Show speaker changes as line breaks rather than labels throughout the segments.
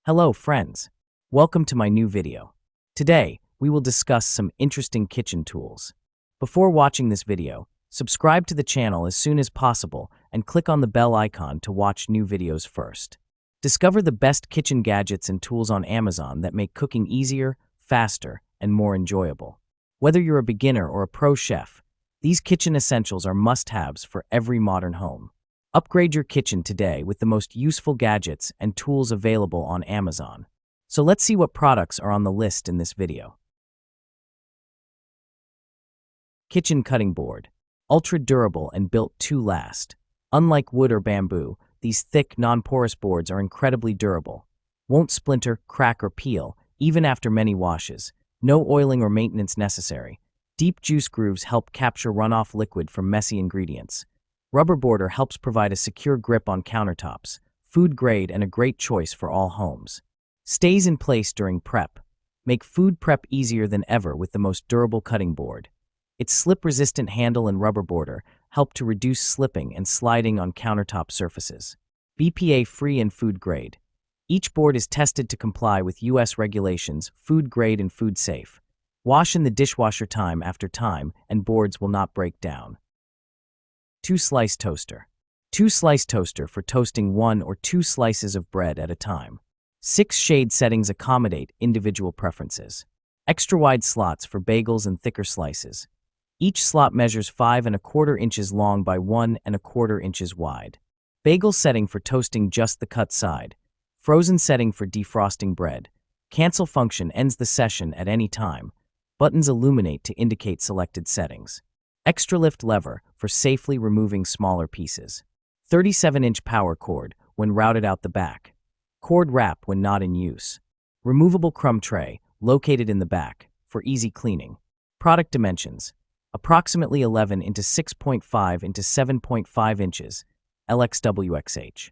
Hello friends, welcome to my new video. Today, we will discuss some interesting kitchen tools. Before watching this video, subscribe to the channel as soon as possible and click on the bell icon to watch new videos first. Discover the best kitchen gadgets and tools on Amazon that make cooking easier, faster, and more enjoyable. Whether you're a beginner or a pro chef, these kitchen essentials are must-haves for every modern home. Upgrade your kitchen today with the most useful gadgets and tools available on Amazon. So let's see what products are on the list in this video. Kitchen cutting board. Ultra durable and built to last. Unlike wood or bamboo, these thick, non-porous boards are incredibly durable. Won't splinter, crack, or peel, even after many washes. No oiling or maintenance necessary. Deep juice grooves help capture runoff liquid from messy ingredients. Rubber border helps provide a secure grip on countertops, food grade and a great choice for all homes. Stays in place during prep. Make food prep easier than ever with the most durable cutting board. Its slip-resistant handle and rubber border help to reduce slipping and sliding on countertop surfaces. BPA-free and food grade. Each board is tested to comply with U.S. regulations, food grade and food safe. Wash in the dishwasher time after time and boards will not break down. 2-slice toaster. 2-slice toaster for toasting 1 or 2 slices of bread at a time. 6 shade settings accommodate individual preferences. Extra wide slots for bagels and thicker slices. Each slot measures 5 1/4 inches long by 1 1/4 inches wide. Bagel setting for toasting just the cut side. Frozen setting for defrosting bread. Cancel function ends the session at any time. Buttons illuminate to indicate selected settings. Extra lift lever for safely removing smaller pieces. 37-inch power cord when routed out the back. Cord wrap when not in use. Removable crumb tray located in the back for easy cleaning. Product dimensions: approximately 11 into 6.5 into 7.5 inches, LXWXH.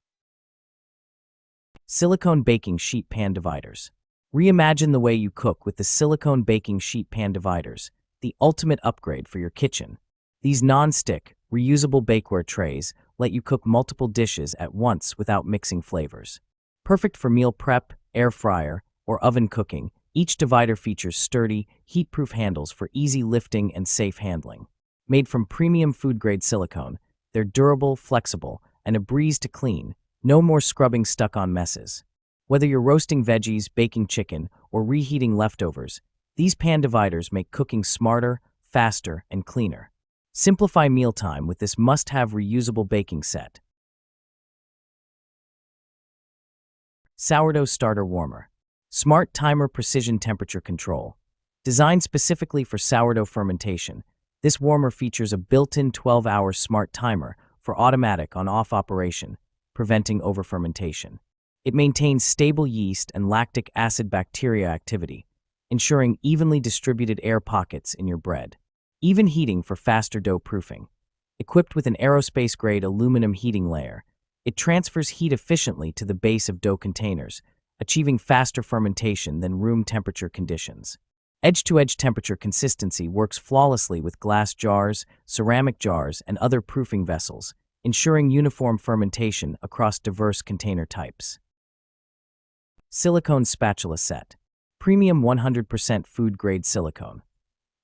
Silicone baking sheet pan dividers. Reimagine the way you cook with the silicone baking sheet pan dividers, the ultimate upgrade for your kitchen. These non-stick, reusable bakeware trays let you cook multiple dishes at once without mixing flavors. Perfect for meal prep, air fryer, or oven cooking, each divider features sturdy, heat-proof handles for easy lifting and safe handling. Made from premium food-grade silicone, they're durable, flexible, and a breeze to clean. No more scrubbing stuck-on messes. Whether you're roasting veggies, baking chicken, or reheating leftovers, these pan dividers make cooking smarter, faster, and cleaner. Simplify mealtime with this must-have reusable baking set. Sourdough starter warmer. Smart timer precision temperature control. Designed specifically for sourdough fermentation, this warmer features a built-in 12-hour smart timer for automatic on-off operation, preventing over-fermentation. It maintains stable yeast and lactic acid bacteria activity, ensuring evenly distributed air pockets in your bread. Even heating for faster dough proofing. Equipped with an aerospace-grade aluminum heating layer, it transfers heat efficiently to the base of dough containers, achieving faster fermentation than room temperature conditions. Edge-to-edge temperature consistency works flawlessly with glass jars, ceramic jars, and other proofing vessels, ensuring uniform fermentation across diverse container types. Silicone spatula set. Premium 100% food-grade silicone.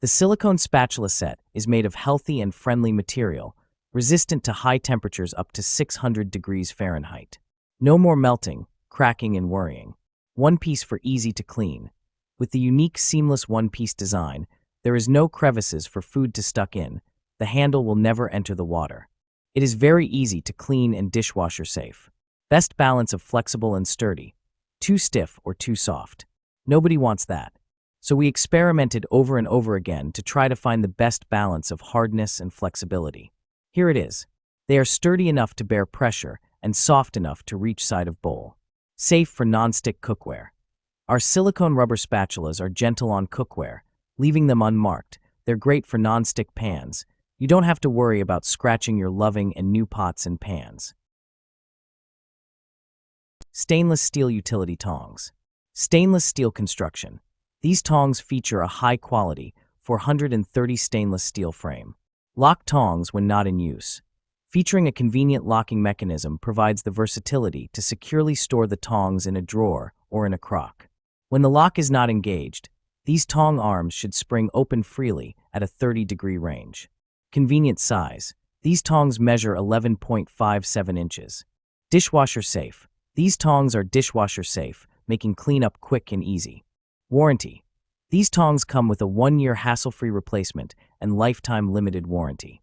The silicone spatula set is made of healthy and friendly material, resistant to high temperatures up to 600 degrees Fahrenheit. No more melting, cracking, and worrying. One piece for easy to clean. With the unique seamless one-piece design, there is no crevices for food to stuck in. The handle will never enter the water. It is very easy to clean and dishwasher safe. Best balance of flexible and sturdy. Too stiff or too soft. Nobody wants that. So we experimented over and over again to try to find the best balance of hardness and flexibility. Here it is. They are sturdy enough to bear pressure and soft enough to reach side of bowl. Safe for non-stick cookware. Our silicone rubber spatulas are gentle on cookware, leaving them unmarked. They're great for non-stick pans. You don't have to worry about scratching your loving and new pots and pans. Stainless steel utility tongs. Stainless steel construction. These tongs feature a high-quality 430 stainless steel frame. Lock tongs when not in use. Featuring a convenient locking mechanism provides the versatility to securely store the tongs in a drawer or in a crock. When the lock is not engaged, these tong arms should spring open freely at a 30-degree range. Convenient size. These tongs measure 11.57 inches. Dishwasher safe. These tongs are dishwasher safe, making cleanup quick and easy. Warranty. These tongs come with a 1-year hassle-free replacement and lifetime limited warranty.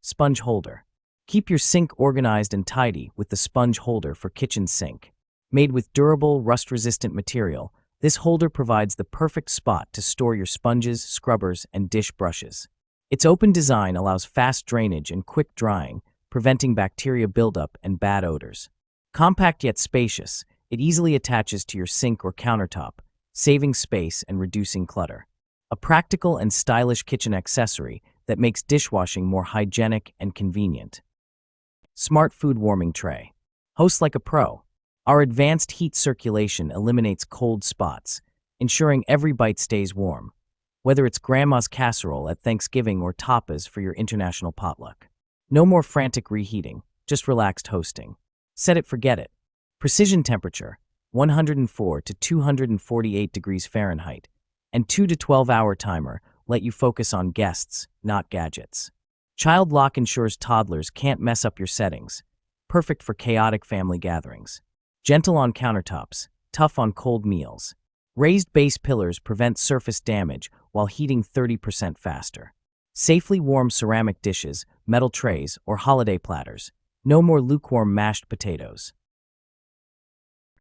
Sponge holder. Keep your sink organized and tidy with the sponge holder for kitchen sink. Made with durable, rust-resistant material, this holder provides the perfect spot to store your sponges, scrubbers, and dish brushes. Its open design allows fast drainage and quick drying, preventing bacteria buildup and bad odors. Compact yet spacious, it easily attaches to your sink or countertop, saving space and reducing clutter. A practical and stylish kitchen accessory that makes dishwashing more hygienic and convenient. Smart food warming tray. Host like a pro. Our advanced heat circulation eliminates cold spots, ensuring every bite stays warm, whether it's grandma's casserole at Thanksgiving or tapas for your international potluck. No more frantic reheating, just relaxed hosting. Set it, forget it. Precision temperature, 104 to 248 degrees Fahrenheit, and 2 to 12-hour timer let you focus on guests, not gadgets. Child lock ensures toddlers can't mess up your settings, perfect for chaotic family gatherings. Gentle on countertops, tough on cold meals. Raised base pillars prevent surface damage while heating 30% faster. Safely warm ceramic dishes, metal trays, or holiday platters. No more lukewarm mashed potatoes.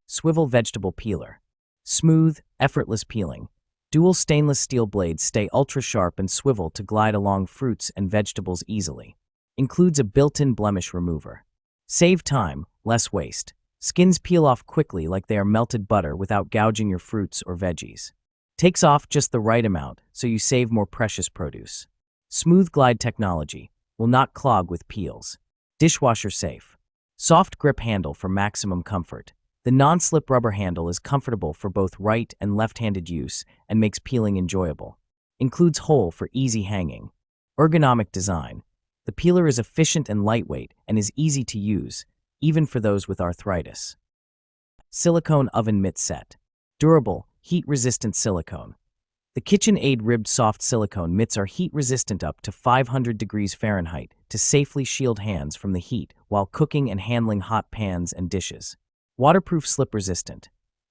Swivel vegetable peeler. Smooth, effortless peeling. Dual stainless steel blades stay ultra-sharp and swivel to glide along fruits and vegetables easily. Includes a built-in blemish remover. Save time, less waste. Skins peel off quickly like they are melted butter without gouging your fruits or veggies. Takes off just the right amount so you save more precious produce. Smooth glide technology. Will not clog with peels. Dishwasher safe. Soft grip handle for maximum comfort. The non-slip rubber handle is comfortable for both right and left-handed use and makes peeling enjoyable. Includes hole for easy hanging. Ergonomic design. The peeler is efficient and lightweight and is easy to use, even for those with arthritis. Silicone oven mitt set. Durable, heat-resistant silicone. The KitchenAid ribbed soft silicone mitts are heat-resistant up to 500 degrees Fahrenheit to safely shield hands from the heat while cooking and handling hot pans and dishes. Waterproof, slip-resistant.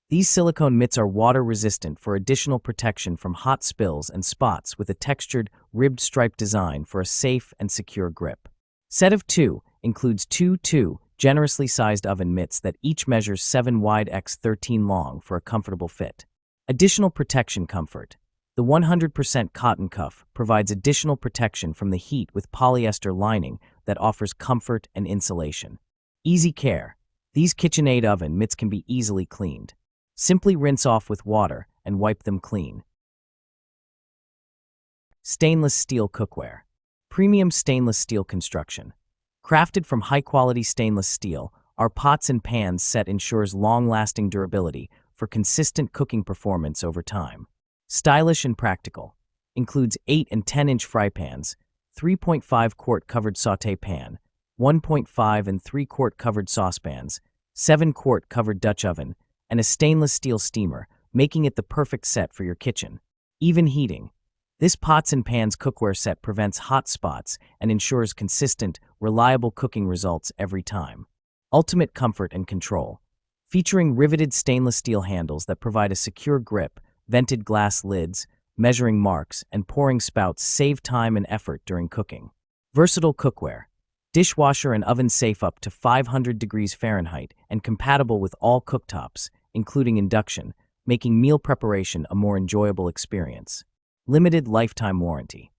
These silicone mitts are water-resistant for additional protection from hot spills and spots with a textured, ribbed stripe design for a safe and secure grip. Set of 2 includes two generously sized oven mitts that each measures 7 wide x 13 long for a comfortable fit. Additional protection comfort. The 100% cotton cuff provides additional protection from the heat with polyester lining that offers comfort and insulation. Easy care. These KitchenAid oven mitts can be easily cleaned. Simply rinse off with water and wipe them clean. Stainless steel cookware. Premium stainless steel construction. Crafted from high-quality stainless steel, our pots and pans set ensures long-lasting durability for consistent cooking performance over time. Stylish and practical. Includes 8 and 10-inch fry pans, 3.5 quart covered sauté pan, 1.5 and 3 quart covered saucepans, 7 quart covered Dutch oven, and a stainless steel steamer, making it the perfect set for your kitchen. Even heating. This pots and pans cookware set prevents hot spots and ensures consistent, reliable cooking results every time. Ultimate comfort and control. Featuring riveted stainless steel handles that provide a secure grip, vented glass lids, measuring marks, and pouring spouts save time and effort during cooking. Versatile cookware. Dishwasher and oven safe up to 500 degrees Fahrenheit and compatible with all cooktops, including induction, making meal preparation a more enjoyable experience. Limited lifetime warranty.